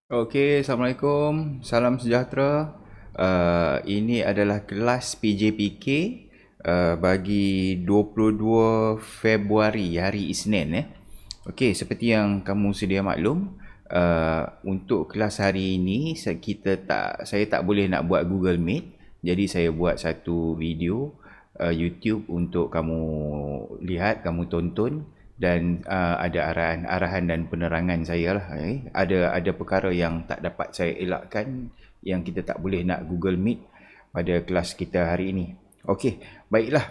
Okey, Assalamualaikum. Salam sejahtera. Ini adalah kelas PJPK bagi 22 Februari, hari Isnin. Okey, seperti yang kamu sedia maklum, untuk kelas hari ini saya tak boleh nak buat Google Meet. Jadi saya buat satu video YouTube untuk kamu lihat, kamu tonton dan ada arahan dan penerangan saya lah. Ada perkara yang tak dapat saya elakkan yang kita tak boleh nak Google Meet pada kelas kita hari ini. Okey, baiklah.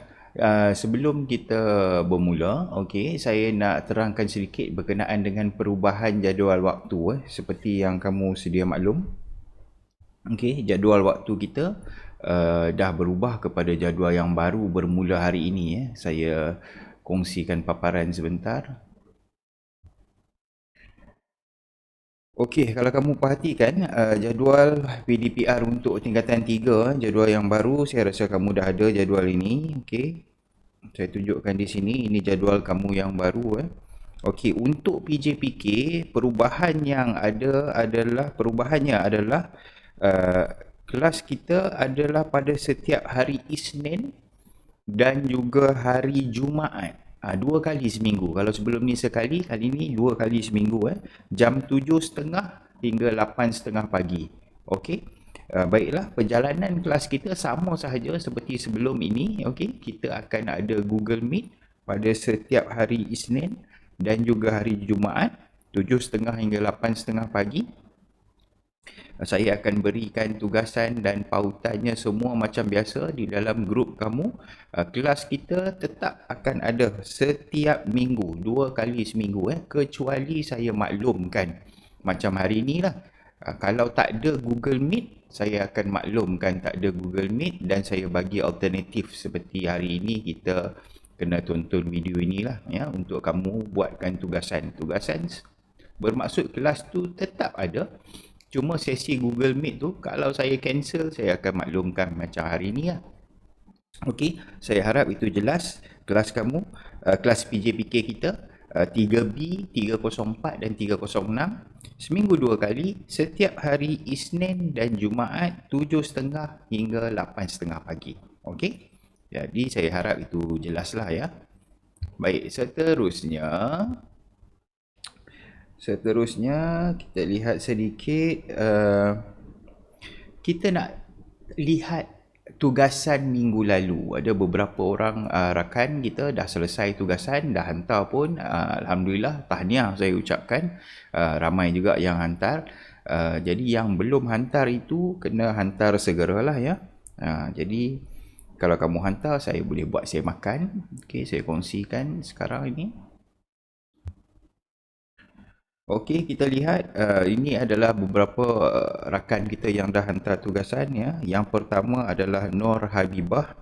Sebelum kita bermula, okey, saya nak terangkan sedikit berkenaan dengan perubahan jadual waktu seperti yang kamu sedia maklum. Okey, jadual waktu kita dah berubah kepada jadual yang baru bermula hari ini. Saya kongsikan paparan sebentar. Okey, kalau kamu perhatikan jadual PDPR untuk tingkatan 3, jadual yang baru, saya rasa kamu dah ada jadual ini. Okey, saya tunjukkan di sini, ini jadual kamu yang baru. Okey, untuk PJPK, perubahannya adalah uh, kelas kita adalah pada setiap hari Isnin dan juga hari Jumaat. Dua kali seminggu. Kalau sebelum ni sekali, kali ni dua kali seminggu. Jam 7.30 hingga 8.30 pagi. Okey. Baiklah, perjalanan kelas kita sama sahaja seperti sebelum ini. Okey, kita akan ada Google Meet pada setiap hari Isnin dan juga hari Jumaat 7.30 hingga 8.30 pagi. Saya akan berikan tugasan dan pautannya semua macam biasa di dalam grup kamu. Kelas kita tetap akan ada setiap minggu, dua kali seminggu, kecuali saya maklumkan macam hari ni lah. Kalau tak ada Google Meet, saya akan maklumkan tak ada Google Meet dan saya bagi alternatif seperti hari ini kita kena tonton video inilah ya untuk kamu buatkan tugasan. Tugasan bermaksud kelas tu tetap ada. Cuma sesi Google Meet tu kalau saya cancel, saya akan maklumkan macam hari ni lah. Okey, saya harap itu jelas. Kelas kamu, kelas PJPK kita 3B, 304 dan 306 seminggu dua kali setiap hari Isnin dan Jumaat 7.30 hingga 8.30 pagi. Okey, jadi saya harap itu jelaslah ya. Baik, seterusnya kita lihat sedikit. Kita nak lihat tugasan minggu lalu. Ada beberapa orang rakan kita dah selesai tugasan, dah hantar pun. Alhamdulillah, tahniah saya ucapkan. Ramai juga yang hantar. Jadi yang belum hantar itu kena hantar segeralah ya. Jadi kalau kamu hantar, saya boleh buat saya makan. Okey, saya kongsikan sekarang ini. Okey, kita lihat ini adalah beberapa rakan kita yang dah hantar tugasan ya. Yang pertama adalah Nur Habibah.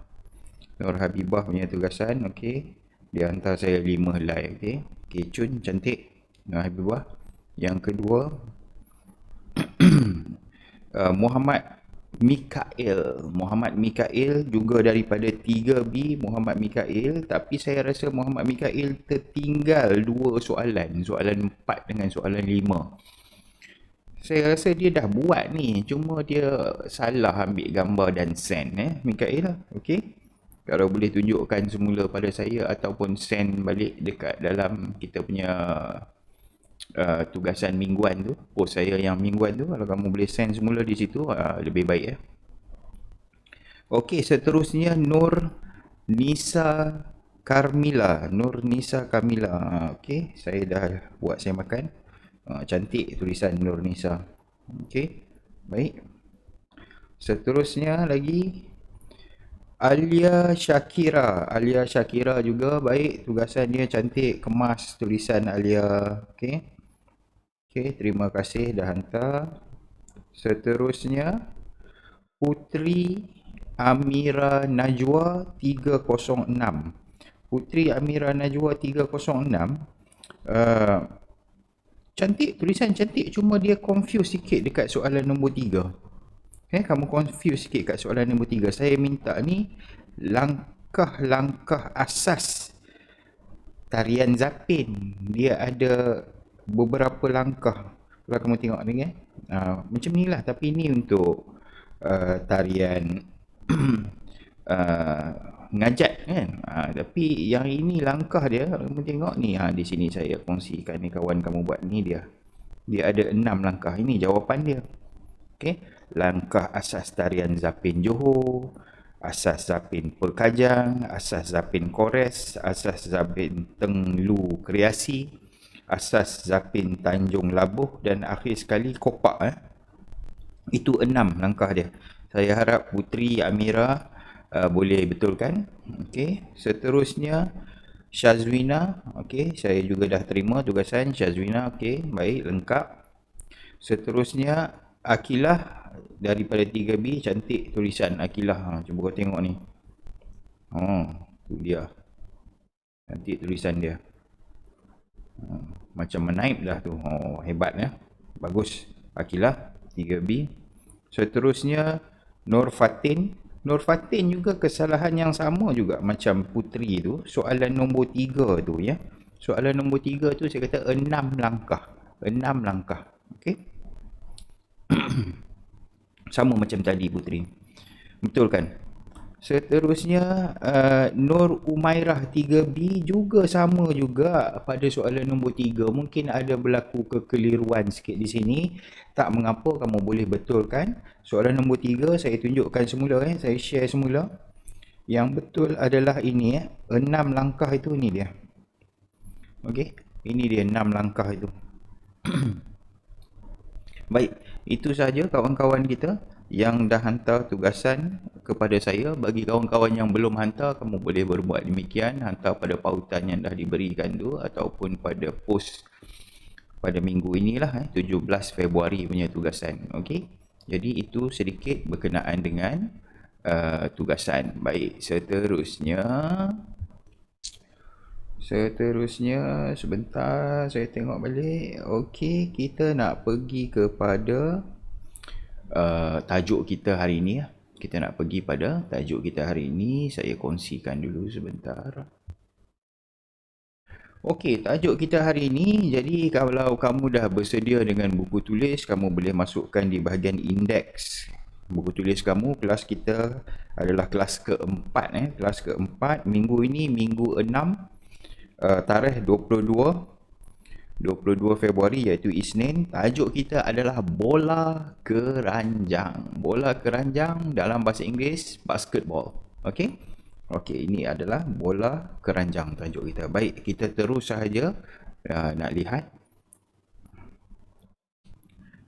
Nur Habibah punya tugasan, okey. Dia hantar saya 5 helai, okey. Okey, Cun cantik Nur Habibah. Yang kedua Muhammad Mikael juga daripada 3B Muhammad Mikael, tapi saya rasa Muhammad Mikael tertinggal dua soalan, soalan 4 dengan soalan 5. Saya rasa dia dah buat ni, cuma dia salah ambil gambar dan send Mikael. Okey. Kalau boleh tunjukkan semula pada saya ataupun send balik dekat dalam kita punya tugasan mingguan tu, post saya yang mingguan tu, kalau kamu boleh send semula di situ lebih baik ya. Okey, seterusnya Nur Nisa Carmila. Nur Nisa Carmila. Okey, saya dah buat saya makan. Cantik tulisan Nur Nisa. Okey, baik. Seterusnya lagi Alia Shakira. Alia Shakira juga baik. Tugasan dia cantik, kemas tulisan Alia. Okey. Okey, terima kasih dah hantar. Seterusnya Putri Amira Najwa 306. Putri Amira Najwa 306. Cantik, tulisan cantik, cuma dia confuse sikit dekat soalan nombor 3. Kamu confuse sikit kat soalan nombor 3. Saya minta ni langkah-langkah asas tarian zapin. Dia ada beberapa langkah. Kalau kamu tengok ni macam ni lah, tapi ni untuk tarian uh, ngajat kan. Tapi yang ini langkah dia, kamu tengok ni, di sini saya kongsikan ni, kawan kamu buat ni, dia ada 6 langkah. Ini jawapan dia. Okey, langkah asas tarian Zapin Johor, asas Zapin Pekajang, asas Zapin Kores, asas Zapin Tenglu Kreasi, asas Zapin Tanjung Labuh, dan akhir sekali Kopak. Itu 6 langkah dia. Saya harap Puteri Amira boleh betulkan. Okey, seterusnya Syazwina. Okey, saya juga dah terima tugasan Syazwina. Okey, baik, lengkap. Seterusnya Akilah daripada 3B. Cantik tulisan Akilah. Cuba kau tengok ni. Tu dia. Cantik tulisan dia. Macam menaip dah tu. Hebat ya. Bagus. Akilah 3B. Seterusnya Nur Fatin. Nur Fatin juga kesalahan yang sama juga macam Puteri tu. Soalan nombor 3 tu ya. Soalan nombor 3 tu saya kata 6 langkah. 6 langkah. Okey. Sama macam tadi Puteri. Betul kan? Seterusnya Nur Umairah 3B juga sama juga pada soalan nombor 3. Mungkin ada berlaku kekeliruan sikit di sini. Tak mengapa, kamu boleh betulkan. Soalan nombor 3 saya tunjukkan semula, saya share semula. Yang betul adalah ini 6 langkah itu, ni dia. Okey, ini dia 6 langkah itu. Baik, itu saja kawan-kawan kita yang dah hantar tugasan kepada saya. Bagi kawan-kawan yang belum hantar, kamu boleh berbuat demikian, hantar pada pautan yang dah diberikan tu ataupun pada post pada minggu inilah 17 Februari punya tugasan. Okey, jadi itu sedikit berkenaan dengan tugasan. Baik, seterusnya sebentar saya tengok balik. Okey, kita nak pergi kepada tajuk kita hari ini. Kita nak pergi pada tajuk kita hari ini. Saya kongsikan dulu sebentar. Okey, tajuk kita hari ini. Jadi kalau kamu dah bersedia dengan buku tulis, kamu boleh masukkan di bahagian indeks buku tulis kamu. Kelas kita adalah kelas keempat. Kelas keempat minggu ini, minggu 6, tarikh 22 Februari iaitu Isnin. Tajuk kita adalah bola keranjang. Bola keranjang dalam bahasa Inggeris basketball. Okey. Okey, ini adalah bola keranjang tajuk kita. Baik, kita terus sahaja nak lihat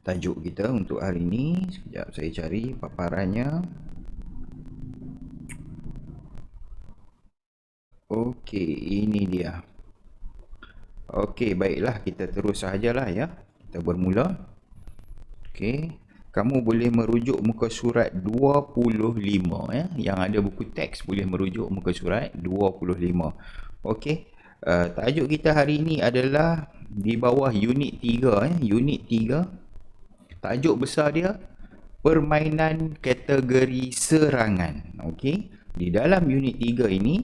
tajuk kita untuk hari ini. Sekejap saya cari paparannya. Okey, ini dia. Okey, baiklah, kita terus sahajalah ya. Kita bermula. Okey, kamu boleh merujuk muka surat 25 ya. Yang ada buku teks boleh merujuk muka surat 25. Okey, tajuk kita hari ini adalah di bawah unit 3 ya. Unit 3. Tajuk besar dia permainan kategori serangan. Okey, di dalam unit 3 ini,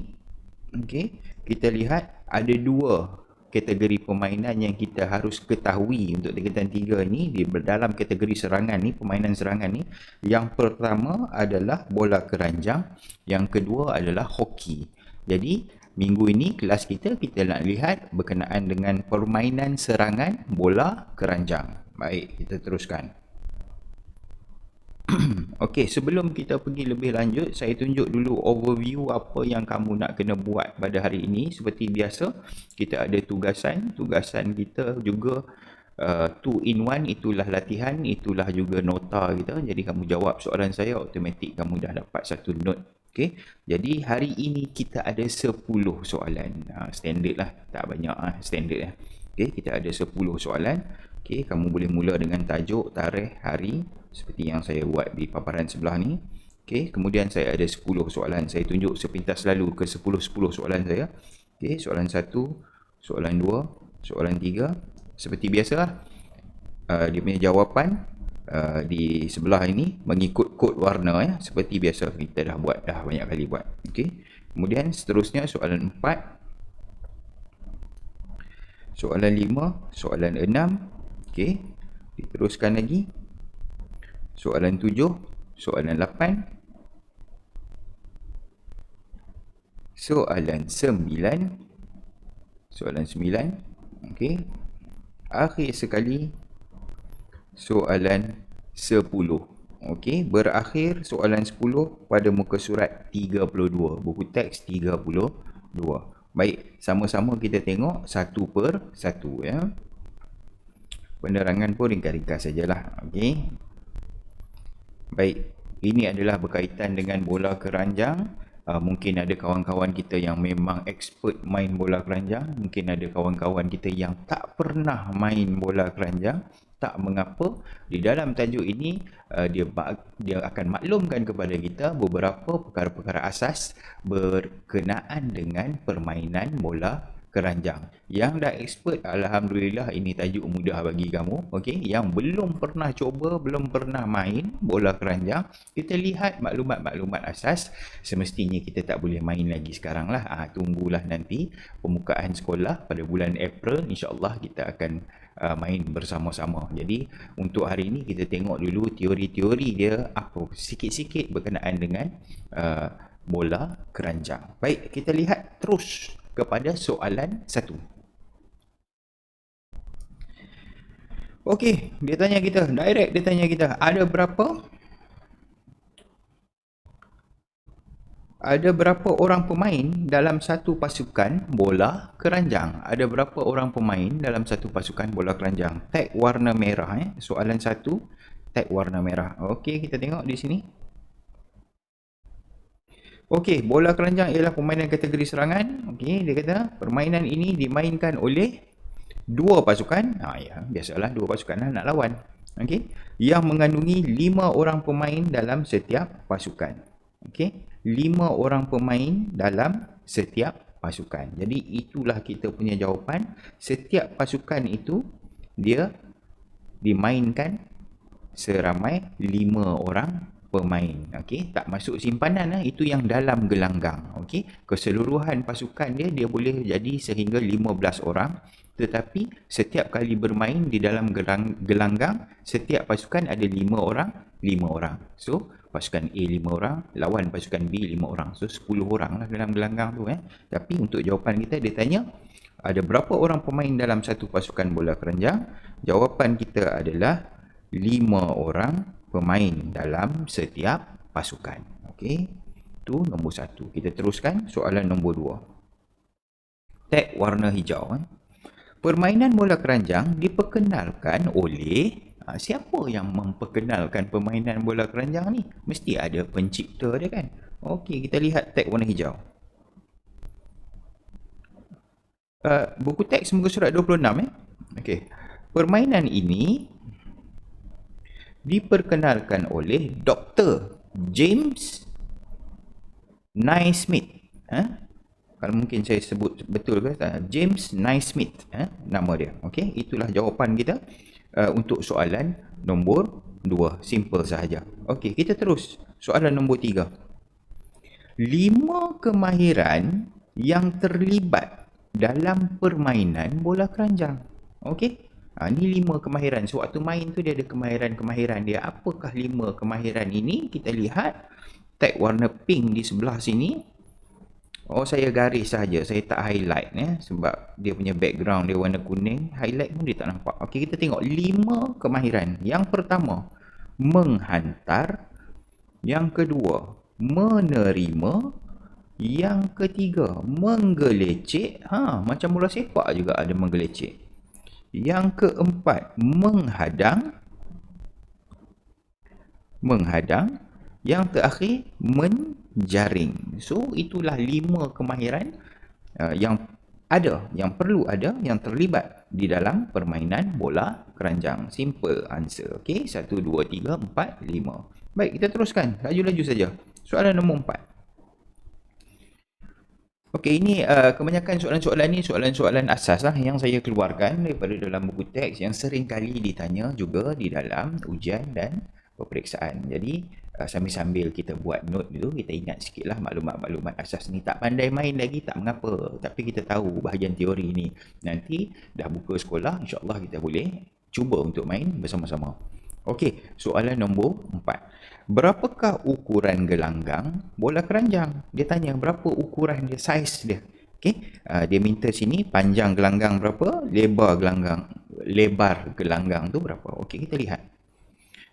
okey, kita lihat ada 2 kategori permainan yang kita harus ketahui untuk tingkatan 3 ni. Di dalam kategori serangan ni, permainan serangan ni, yang pertama adalah bola keranjang, yang kedua adalah hoki. Jadi minggu ini kelas kita nak lihat berkenaan dengan permainan serangan bola keranjang. Baik, kita teruskan. Okey, sebelum kita pergi lebih lanjut, saya tunjuk dulu overview apa yang kamu nak kena buat pada hari ini. Seperti biasa, kita ada tugasan. Tugasan kita juga 2 in 1, itulah latihan, itulah juga nota kita. Jadi kamu jawab soalan saya, automatik kamu dah dapat 1 note. Okey, jadi hari ini kita ada 10 soalan. Standard lah, tak banyak standard. Okey, kita ada 10 soalan. Okey, kamu boleh mula dengan tajuk, tarikh, hari, seperti yang saya buat di paparan sebelah ni. Okey, kemudian saya ada 10 soalan. Saya tunjuk sepintas lalu ke 10 soalan saya. Okey, soalan 1, soalan 2, soalan 3. Seperti biasa, dia punya jawapan di sebelah ini mengikut kod warna ya. Seperti biasa kita dah banyak kali buat. Okey, kemudian seterusnya soalan 4, soalan 5, soalan 6. Okey, Teruskan lagi. Soalan 7, soalan 8, soalan 9, soalan 9. Okey. Akhir sekali soalan 10. Okey, berakhir soalan 10 pada muka surat 32, buku teks 32. Baik, sama-sama kita tengok satu per satu ya. Penerangan pun ringkas-ringkas sajalah. Okey. Baik, ini adalah berkaitan dengan bola keranjang. Mungkin ada kawan-kawan kita yang memang expert main bola keranjang. Mungkin ada kawan-kawan kita yang tak pernah main bola keranjang. Tak mengapa, di dalam tajuk ini dia akan maklumkan kepada kita beberapa perkara-perkara asas berkenaan dengan permainan bola keranjang. Yang dah expert, alhamdulillah, ini tajuk mudah bagi kamu. Okey, yang belum pernah cuba, belum pernah main bola keranjang, kita lihat maklumat-maklumat asas. Semestinya kita tak boleh main lagi sekarang lah. Tunggulah nanti pembukaan sekolah pada bulan April, insya-Allah kita akan main bersama-sama. Jadi untuk hari ini kita tengok dulu teori-teori dia apa sikit-sikit berkenaan dengan bola keranjang. Baik, kita lihat terus kepada soalan 1. Okey, dia tanya kita, direct dia tanya kita, ada berapa orang pemain dalam satu pasukan bola keranjang? Ada berapa orang pemain dalam satu pasukan bola keranjang? Tag warna merah soalan 1, tag warna merah. Okey, kita tengok di sini. Okey, bola keranjang ialah permainan kategori serangan. Okey, dia kata permainan ini dimainkan oleh dua pasukan. Ya, biasalah dua pasukan nak lawan. Okey, yang mengandungi 5 orang pemain dalam setiap pasukan. Okey, 5 orang pemain dalam setiap pasukan. Jadi itulah kita punya jawapan. Setiap pasukan itu dia dimainkan seramai 5 orang pemain. Okey, tak masuk simpanan itu yang dalam gelanggang. Okey, keseluruhan pasukan dia boleh jadi sehingga 15 orang, tetapi setiap kali bermain di dalam gelanggang, setiap pasukan ada 5 orang, 5 orang. So pasukan A 5 orang, lawan pasukan B 5 orang. So 10 orang lah dalam gelanggang tu Tapi untuk jawapan kita, dia tanya ada berapa orang pemain dalam satu pasukan bola keranjang? Jawapan kita adalah 5 orang pemain dalam setiap pasukan. Okey, itu nombor 1. Kita teruskan soalan nombor 2. Tag warna hijau. Permainan bola keranjang diperkenalkan oleh siapa yang memperkenalkan permainan bola keranjang ni? Mesti ada pencipta dia kan. Okey, kita lihat tag warna hijau. Buku teks muka surat 26 Okey. Permainan ini diperkenalkan oleh Dr. James Naismith. Kalau mungkin saya sebut betul ke, James Naismith nama dia. Okey, itulah jawapan kita untuk soalan nombor 2. Simple sahaja. Okey, kita terus soalan nombor 3. 5 kemahiran yang terlibat dalam permainan bola keranjang. Okey, ni 5 kemahiran. Sewaktu main tu dia ada kemahiran-kemahiran dia. Apakah 5 kemahiran ini? Kita lihat tag warna pink di sebelah sini. Saya garis saja, saya tak highlight sebab dia punya background dia warna kuning. Highlight pun dia tak nampak. Okey, kita tengok 5 kemahiran. Yang pertama, menghantar. Yang kedua, menerima. Yang ketiga, menggelecek. Macam bola sepak juga ada menggelecek. Yang keempat, menghadang. Yang terakhir, menjaring. So itulah 5 kemahiran yang perlu ada, yang terlibat di dalam permainan bola keranjang. Simple answer. Okey, 1, 2, 3, 4, 5. Baik, kita teruskan. Laju-laju saja. Soalan nombor 4. Okey, ini kebanyakan soalan-soalan ni soalan-soalan asas yang saya keluarkan daripada dalam buku teks yang sering kali ditanya juga di dalam ujian dan peperiksaan. Jadi sambil-sambil kita buat note dulu, kita ingat sikitlah maklumat-maklumat asas ni. Tak pandai main lagi tak mengapa, tapi kita tahu bahagian teori ni. Nanti dah buka sekolah, insya-Allah kita boleh cuba untuk main bersama-sama. Okey, soalan nombor 4. Berapakah ukuran gelanggang bola keranjang? Dia tanya berapa ukuran dia, saiz dia. Okey, dia minta sini panjang gelanggang berapa, lebar gelanggang tu berapa. Okey, kita lihat.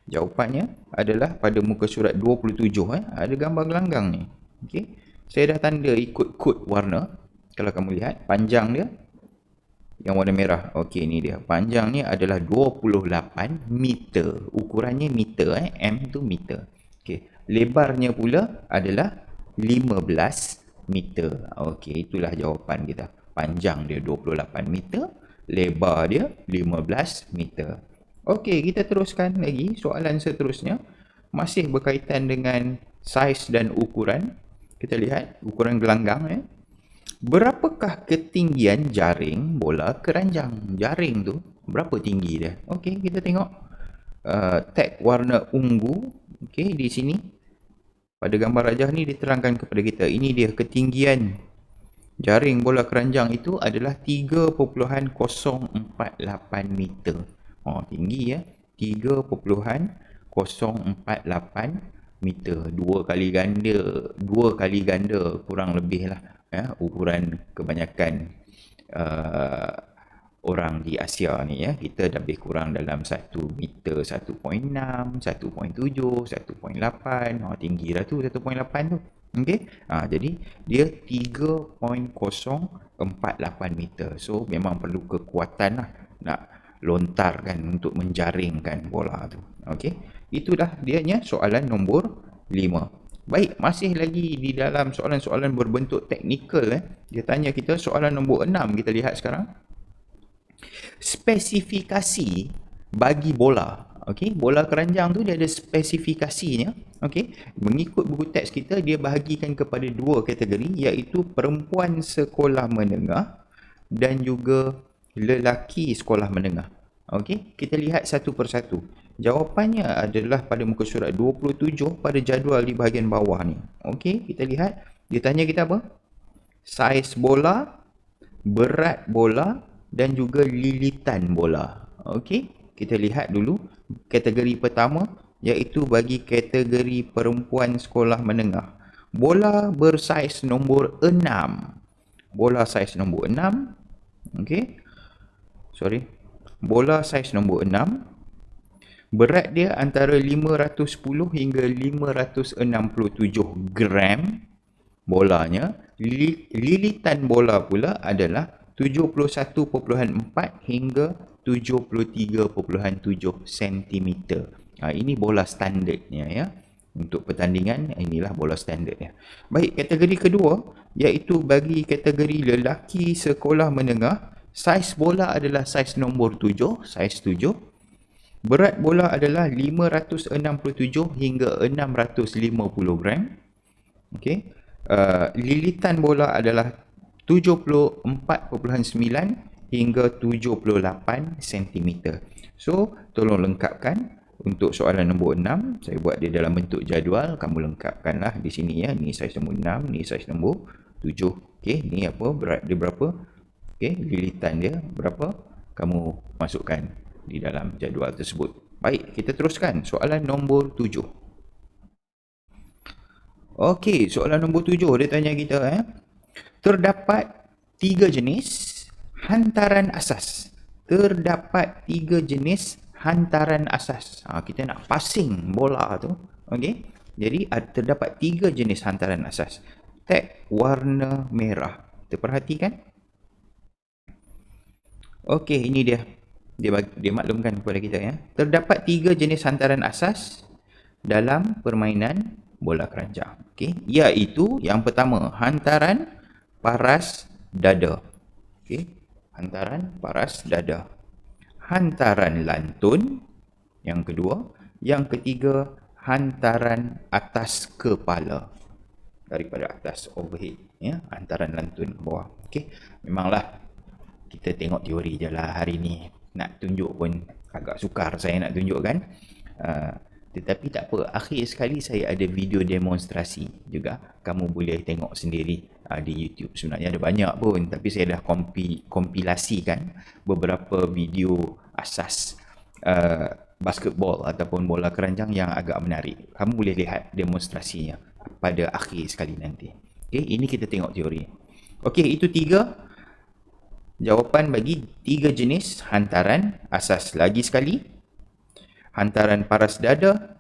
Jawapannya adalah pada muka surat 27 ada gambar gelanggang ni. Okey. Saya dah tanda ikut kod warna. Kalau kamu lihat panjang dia yang warna merah. Okey, ni dia. Panjang ni adalah 28 meter. Ukurannya meter M tu meter. Okey. Lebarnya pula adalah 15 meter. Okey, itulah jawapan kita. Panjang dia 28 meter, lebar dia 15 meter. Okey, kita teruskan lagi soalan seterusnya. Masih berkaitan dengan saiz dan ukuran. Kita lihat ukuran gelanggang. Berapakah ketinggian jaring bola keranjang? Jaring tu berapa tinggi dia? Okey, kita tengok tag warna ungu. Okey, di sini pada gambar rajah ni diterangkan kepada kita. Ini dia ketinggian jaring bola keranjang itu adalah 3.048 meter. Tinggi ya. 3.048 meter. Dua kali ganda kurang lebih lah ukuran kebanyakan orang di Asia ni ya. Kita lebih kurang dalam 1 meter 1.6, 1.7, 1.8. Tinggi lah tu 1.8 tu. Okey. Jadi dia 3.048 meter. So memang perlu kekuatan lah nak lontarkan untuk menjaringkan bola tu. Okey. Itulah dianya soalan nombor 5. Baik, masih lagi di dalam soalan-soalan berbentuk teknikal. Dia tanya kita soalan nombor 6. Kita lihat sekarang. Spesifikasi bagi bola. Okey, bola keranjang tu dia ada spesifikasinya. Okey, mengikut buku teks kita dia bahagikan kepada dua kategori, iaitu perempuan sekolah menengah dan juga lelaki sekolah menengah. Okey, kita lihat satu persatu. Jawapannya adalah pada muka surat 27 pada jadual di bahagian bawah ni. Okey, kita lihat. Dia tanya kita apa? Saiz bola, berat bola dan juga lilitan bola. Okey, kita lihat dulu kategori pertama, iaitu bagi kategori perempuan sekolah menengah. Bola bersaiz nombor 6. Bola saiz nombor 6. Okey. Bola saiz nombor 6. Berat dia antara 510 hingga 567 gram bolanya. Lilitan bola pula adalah 71.4 hingga 73.7 cm. Ini bola standardnya ya. Untuk pertandingan, inilah bola standardnya. Baik, kategori kedua, iaitu bagi kategori lelaki sekolah menengah. Saiz bola adalah saiz nombor 7, saiz 7. Berat bola adalah 567 hingga 650 gram. Okey. Lilitan bola adalah 74.9 hingga 78 cm. So, tolong lengkapkan untuk soalan nombor 6. Saya buat dia dalam bentuk jadual. Kamu lengkapkanlah di sini ya. Ni saiz nombor 6, ni saiz nombor 7. Okey, ni apa? Berat dia berapa? Okey, lilitan dia berapa? Kamu masukkan di dalam jadual tersebut. Baik, kita teruskan soalan nombor 7. Okey, soalan nombor 7 dia tanya kita terdapat 3 jenis hantaran asas. Terdapat 3 jenis hantaran asas. Kita nak passing bola tu. Okey. Jadi terdapat 3 jenis hantaran asas. Tag warna merah. Kita perhatikan. Okey, ini dia. Dia maklumkan kepada kita ya. Terdapat 3 jenis hantaran asas dalam permainan bola keranjang. Okey, iaitu yang pertama hantaran paras dada. Okey, hantaran paras dada. Hantaran lantun yang kedua, yang ketiga hantaran atas kepala. Daripada atas overhead ya, hantaran lantun ke bawah. Okey, memanglah kita tengok teori je lah hari ni. Nak tunjuk pun agak sukar saya nak tunjuk kan. Tetapi tak apa, akhir sekali saya ada video demonstrasi juga. Kamu boleh tengok sendiri di YouTube. Sebenarnya ada banyak pun, tapi saya dah kompilasikan beberapa video asas basketball ataupun bola keranjang yang agak menarik. Kamu boleh lihat demonstrasinya pada akhir sekali nanti. Okey, ini kita tengok teori. Okey, itu 3 jawapan bagi 3 jenis hantaran asas. Lagi sekali, hantaran paras dada,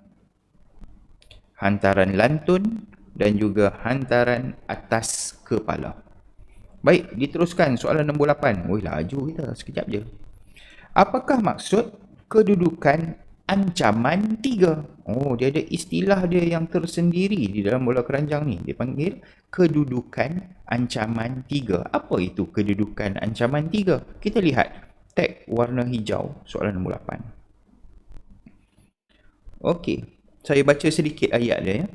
hantaran lantun dan juga hantaran atas kepala. Baik, diteruskan soalan nombor 8. Oi, laju kita. Sekejap je. Apakah maksud kedudukan ancaman 3? Oh, dia ada istilah dia yang tersendiri di dalam bola keranjang ni. Dia panggil kedudukan ancaman 3. Apa itu kedudukan ancaman 3? Kita lihat tag warna hijau soalan nombor 8. Okey, saya baca sedikit ayat dia ya.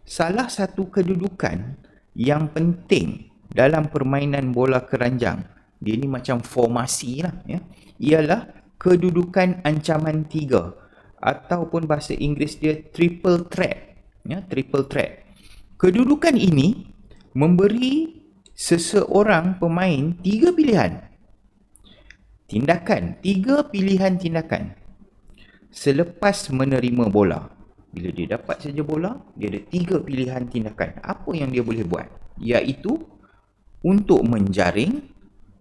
Salah satu kedudukan yang penting dalam permainan bola keranjang, dia ni macam formasi lah ya, ialah kedudukan ancaman 3 ataupun bahasa Inggeris dia triple threat ya, triple threat. Kedudukan ini memberi seseorang pemain 3 pilihan tindakan, 3 pilihan tindakan selepas menerima bola. Bila dia dapat saja bola, dia ada 3 pilihan tindakan. Apa yang dia boleh buat? Iaitu untuk menjaring,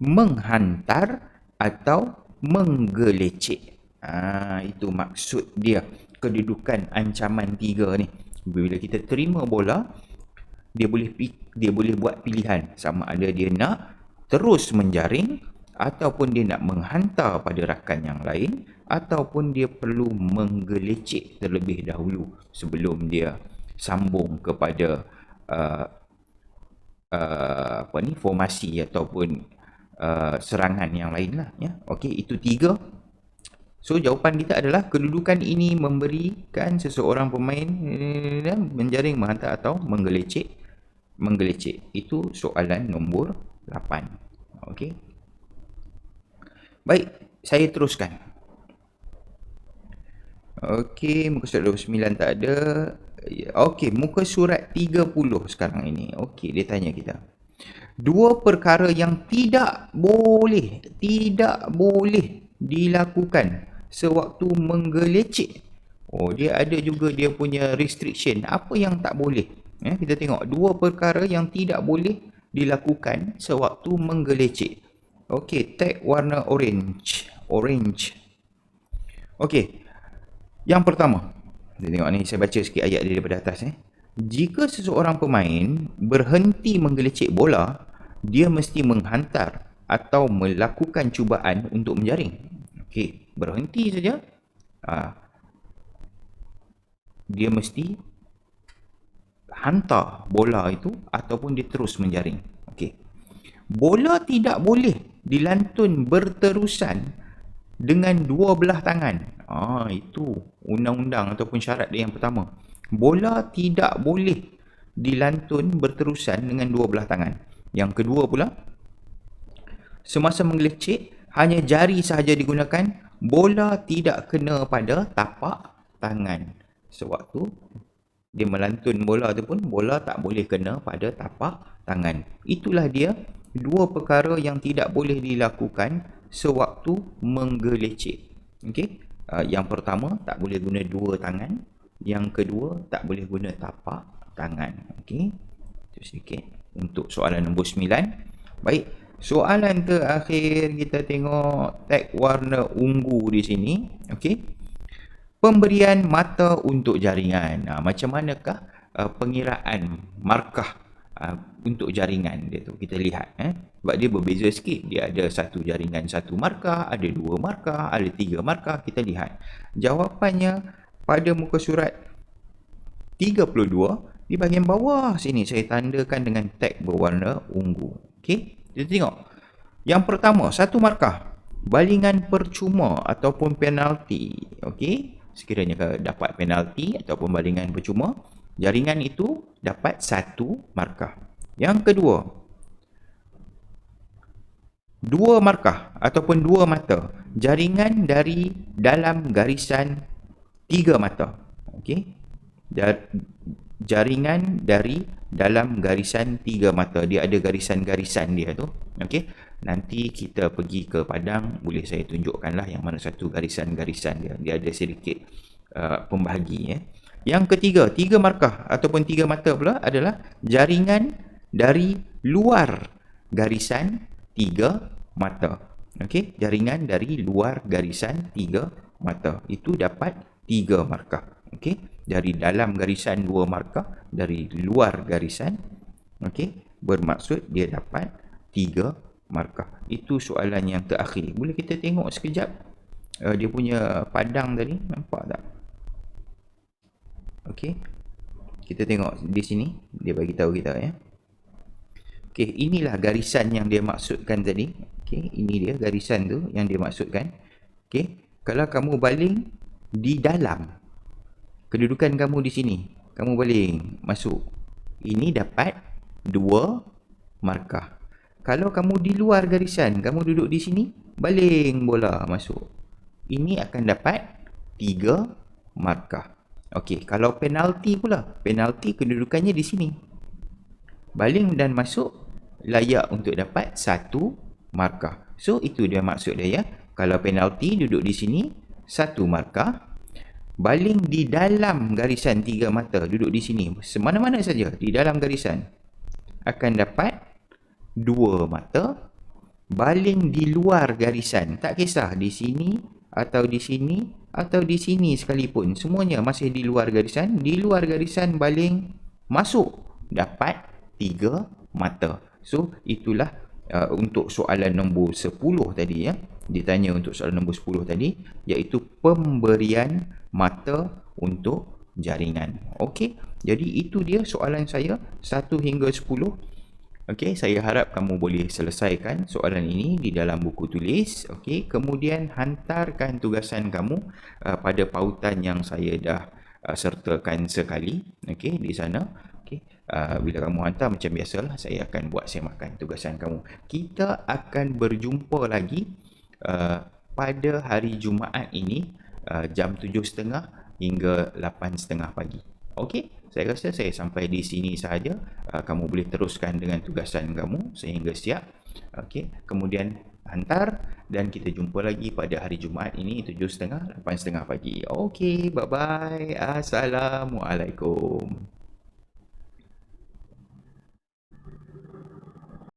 menghantar atau menggelecek. Itu maksud dia kedudukan ancaman 3 ni. Bila kita terima bola, dia boleh buat pilihan sama ada dia nak terus menjaring ataupun dia nak menghantar pada rakan yang lain ataupun dia perlu menggelecek terlebih dahulu sebelum dia sambung kepada formasi ataupun serangan yang lain lah ya. Okey, itu 3. So jawapan kita adalah kedudukan ini memberikan seseorang pemain menjaring, menghantar atau menggelecek. Itu soalan nombor 8. Okey. Baik, saya teruskan. Okey, muka surat 29 tak ada. Okey, muka surat 30 sekarang ini. Okey, dia tanya kita. 2 perkara yang tidak boleh dilakukan sewaktu menggelecek. Oh, dia ada juga dia punya restriction. Apa yang tak boleh? Ya, kita tengok 2 perkara yang tidak boleh dilakukan sewaktu menggelecek. Okey, tag warna orange. Okey. Yang pertama, kita tengok ni, saya baca sikit ayat dia daripada atas. Jika seseorang pemain berhenti menggelecek bola, dia mesti menghantar atau melakukan cubaan untuk menjaring. Okey, berhenti saja. Dia mesti hantar bola itu ataupun dia terus menjaring. Okey. Bola tidak boleh dilantun berterusan dengan 2 belah tangan. Itu undang-undang ataupun syarat dia yang pertama. Bola tidak boleh dilantun berterusan dengan 2 belah tangan. Yang kedua pula, semasa menggelecek hanya jari sahaja digunakan, bola tidak kena pada tapak tangan. Sewaktu dia melantun bola tu pun, bola tak boleh kena pada tapak tangan. Itulah dia 2 perkara yang tidak boleh dilakukan sewaktu menggelecek. Okey. Yang pertama, tak boleh guna 2 tangan. Yang kedua, tak boleh guna tapak tangan. Okey. Itu sedikit untuk soalan nombor 9. Baik. Soalan terakhir kita tengok tag warna ungu di sini. Okey. Pemberian mata untuk jaringan. Macam manakah pengiraan markah untuk jaringan dia tu? Kita lihat sebab dia berbeza sikit. Dia ada 1 jaringan 1 markah, ada 2 markah, ada 3 markah. Kita lihat jawapannya pada muka surat 32 di bahagian bawah sini. Saya tandakan dengan tag berwarna ungu. Okey, kita tengok yang pertama, 1 markah, balingan percuma ataupun penalti. Okey, sekiranya dapat penalti ataupun balingan percuma, jaringan itu dapat 1 markah. Yang kedua, 2 markah ataupun 2 mata, jaringan dari dalam garisan 3 mata. Okey, jaringan dari dalam garisan 3 mata. Dia ada garisan-garisan dia tu. Okey. Nanti kita pergi ke padang, boleh saya tunjukkanlah yang mana satu garisan-garisan dia. Dia ada sedikit pembahagi ya. Yang ketiga, 3 markah ataupun 3 mata pula adalah jaringan dari luar garisan 3 mata. Okey, jaringan dari luar garisan 3 mata. Itu dapat 3 markah. Okey, dari dalam garisan 2 markah, dari luar garisan, okey, bermaksud dia dapat 3 markah. Itu soalan yang terakhir. Boleh kita tengok sekejap dia punya padang tadi, nampak tak? Okey, kita tengok di sini, dia bagi tahu kita ya. Okey, inilah garisan yang dia maksudkan tadi. Okey, ini dia garisan tu yang dia maksudkan. Okey, kalau kamu baling di dalam, kedudukan kamu di sini, kamu baling masuk, ini dapat 2 markah. Kalau kamu di luar garisan, kamu duduk di sini, baling bola masuk, ini akan dapat 3 markah. Okey, kalau penalti pula, penalti kedudukannya di sini, baling dan masuk, layak untuk dapat 1 markah. So itu dia maksud dia ya. Kalau penalti duduk di sini, 1 markah. Baling di dalam garisan 3 mata, duduk di sini, semana-mana saja di dalam garisan, akan dapat 2 mata. Baling di luar garisan, tak kisah di sini atau di sini atau di sini sekalipun, semuanya masih di luar garisan. Di luar garisan baling masuk, dapat 3 mata. So itulah untuk soalan nombor 10 tadi ya. Ditanya untuk soalan nombor 10 tadi, iaitu pemberian mata untuk jaringan. Okey, jadi itu dia soalan saya 1 hingga 10. Okey, saya harap kamu boleh selesaikan soalan ini di dalam buku tulis. Okey, kemudian hantarkan tugasan kamu pada pautan yang saya dah sertakan sekali. Okey, di sana. Okey, bila kamu hantar macam biasalah, saya akan buat semakan tugasan kamu. Kita akan berjumpa lagi pada hari Jumaat ini jam 7.30 hingga 8.30 pagi. Okey, saya rasa saya sampai di sini sahaja. Kamu boleh teruskan dengan tugasan kamu sehingga siap. Okey, kemudian hantar dan kita jumpa lagi pada hari Jumaat ini 7.30 8.30 pagi. Okey, bye bye. Assalamualaikum.